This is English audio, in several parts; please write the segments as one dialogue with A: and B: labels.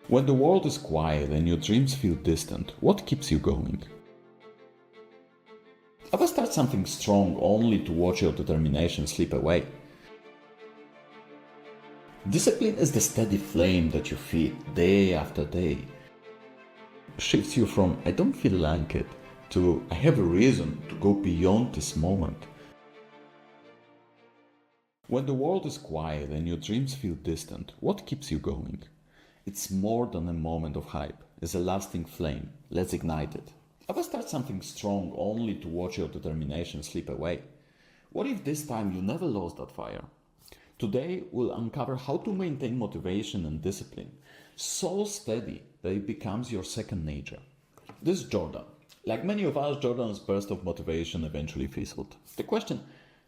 A: When the world is quiet and your dreams feel distant, what keeps you going? Ever start something strong only to watch your determination slip away? Discipline is the steady flame that you feed day after day. Shifts you from "I don't feel like it" to "I have a reason to go beyond this moment." When the world is quiet and your dreams feel distant, what keeps you going? It's more than a moment of hype. It's a lasting flame. Let's ignite it. Ever start something strong only to watch your determination slip away? What if this time you never lost that fire? Today we'll uncover how to maintain motivation and discipline so steady that it becomes your second nature. This is Jordan. Like many of us, Jordan's burst of motivation eventually fizzled. The question,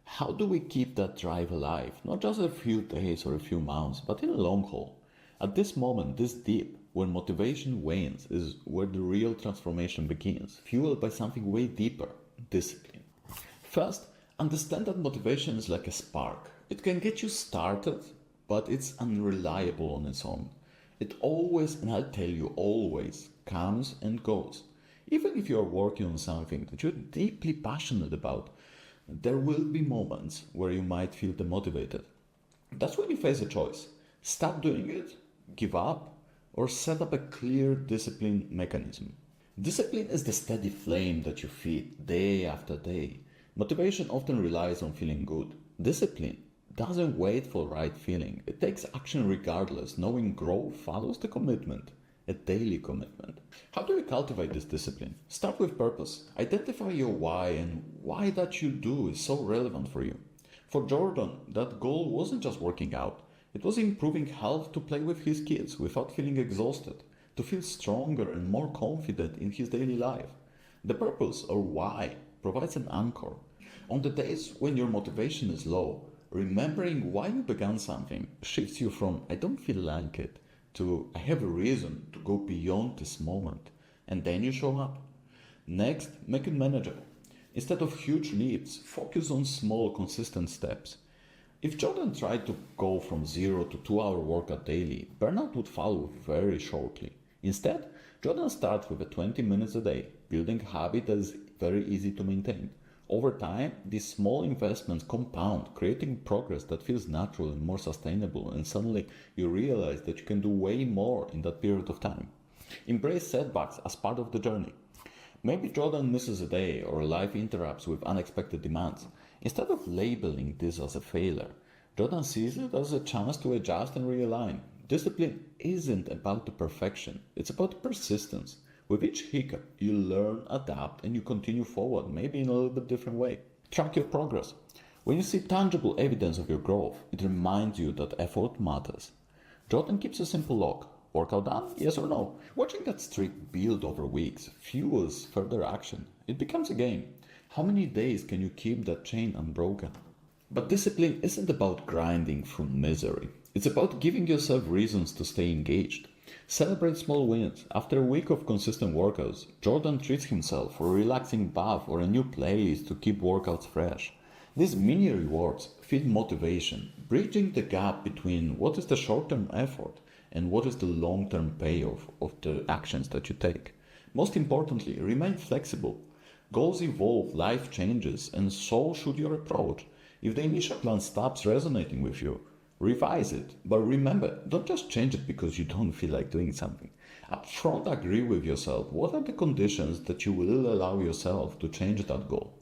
A: how do we keep that drive alive? Not just a few days or a few months, but in a long haul. At this moment, this deep, where motivation wanes, is where the real transformation begins, fueled by something way deeper, discipline. First, understand that motivation is like a spark. It can get you started, but it's unreliable on its own. It always, and I'll tell you always, comes and goes. Even if you're working on something that you're deeply passionate about, there will be moments where you might feel demotivated. That's when you face a choice. Stop doing it, give up, or set up a clear discipline mechanism. Discipline is the steady flame that you feed day after day. Motivation often relies on feeling good. Discipline doesn't wait for the right feeling. It takes action regardless, knowing growth follows the commitment, a daily commitment. How do you cultivate this discipline? Start with purpose. Identify your why and why that you do is so relevant for you. For Jordan, that goal wasn't just working out. It was improving health to play with his kids without feeling exhausted, to feel stronger and more confident in his daily life. The purpose, or why, provides an anchor. On the days when your motivation is low, remembering why you began something shifts you from "I don't feel like it" to "I have a reason to go beyond this moment." And then you show up. Next, make it manageable. Instead of huge leaps, focus on small, consistent steps. If Jordan tried to go from 0 to 2-hour workout daily, burnout would follow very shortly. Instead, Jordan starts with 20 minutes a day, building a habit that is very easy to maintain. Over time, these small investments compound, creating progress that feels natural and more sustainable, and suddenly you realize that you can do way more in that period of time. Embrace setbacks as part of the journey. Maybe Jordan misses a day or life interrupts with unexpected demands. Instead of labeling this as a failure, Jordan sees it as a chance to adjust and realign. Discipline isn't about the perfection, it's about persistence. With each hiccup, you learn, adapt, and you continue forward, maybe in a little bit different way. Track your progress. When you see tangible evidence of your growth, it reminds you that effort matters. Jordan keeps a simple log. Workout done? Yes or no? Watching that streak build over weeks fuels further action. It becomes a game. How many days can you keep that chain unbroken? But discipline isn't about grinding through misery. It's about giving yourself reasons to stay engaged. Celebrate small wins. After a week of consistent workouts, Jordan treats himself for a relaxing bath or a new playlist to keep workouts fresh. These mini rewards feed motivation, bridging the gap between what is the short-term effort and what is the long-term payoff of the actions that you take. Most importantly, remain flexible. Goals evolve, life changes, and so should your approach. If the initial plan stops resonating with you, revise it. But remember, don't just change it because you don't feel like doing something. Upfront agree with yourself. What are the conditions that you will allow yourself to change that goal?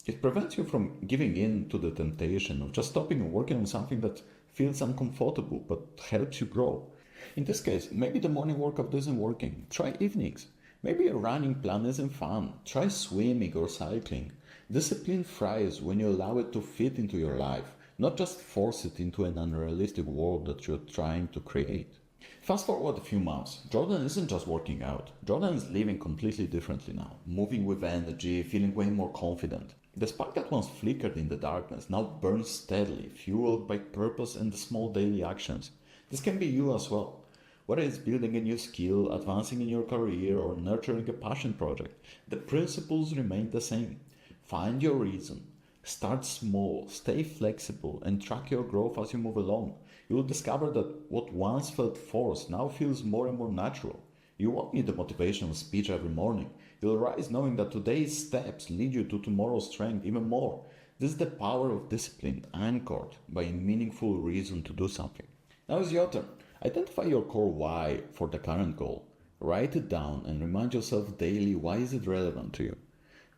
A: It prevents you from giving in to the temptation of just stopping and working on something that feels uncomfortable but helps you grow. In this case, maybe the morning workout isn't working. Try evenings. Maybe a running plan isn't fun. Try swimming or cycling. Discipline thrives when you allow it to fit into your life, not just force it into an unrealistic world that you're trying to create. Fast forward a few months. Jordan isn't just working out. Jordan is living completely differently now, moving with energy, feeling way more confident. The spark that once flickered in the darkness now burns steadily, fueled by purpose and the small daily actions. This can be you as well. Whether it's building a new skill, advancing in your career, or nurturing a passion project, the principles remain the same. Find your reason. Start small, stay flexible, and track your growth as you move along. You will discover that what once felt forced now feels more and more natural. You won't need a motivational speech every morning. You'll rise knowing that today's steps lead you to tomorrow's strength even more. This is the power of discipline, anchored by a meaningful reason to do something. Now is your turn. Identify your core why for the current goal. Write it down and remind yourself daily why is it relevant to you.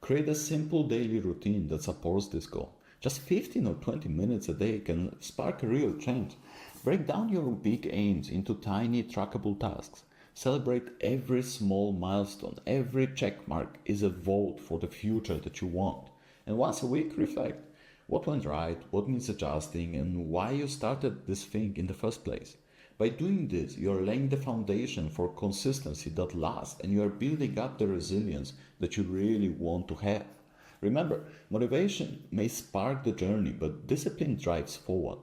A: Create a simple daily routine that supports this goal. Just 15 or 20 minutes a day can spark a real change. Break down your big aims into tiny trackable tasks. Celebrate every small milestone. Every check mark is a vote for the future that you want. And once a week, reflect. What went right, what needs adjusting, and why you started this thing in the first place. By doing this, you are laying the foundation for consistency that lasts and you are building up the resilience that you really want to have. Remember, motivation may spark the journey, but discipline drives forward.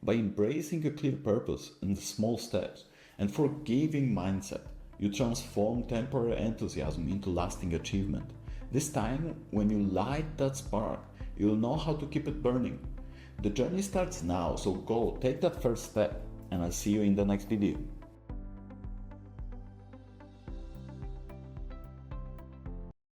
A: By embracing a clear purpose and small steps and forgiving mindset, you transform temporary enthusiasm into lasting achievement. This time, when you light that spark, you'll know how to keep it burning. The journey starts now, so go, take that first step, and I'll see you in the next video.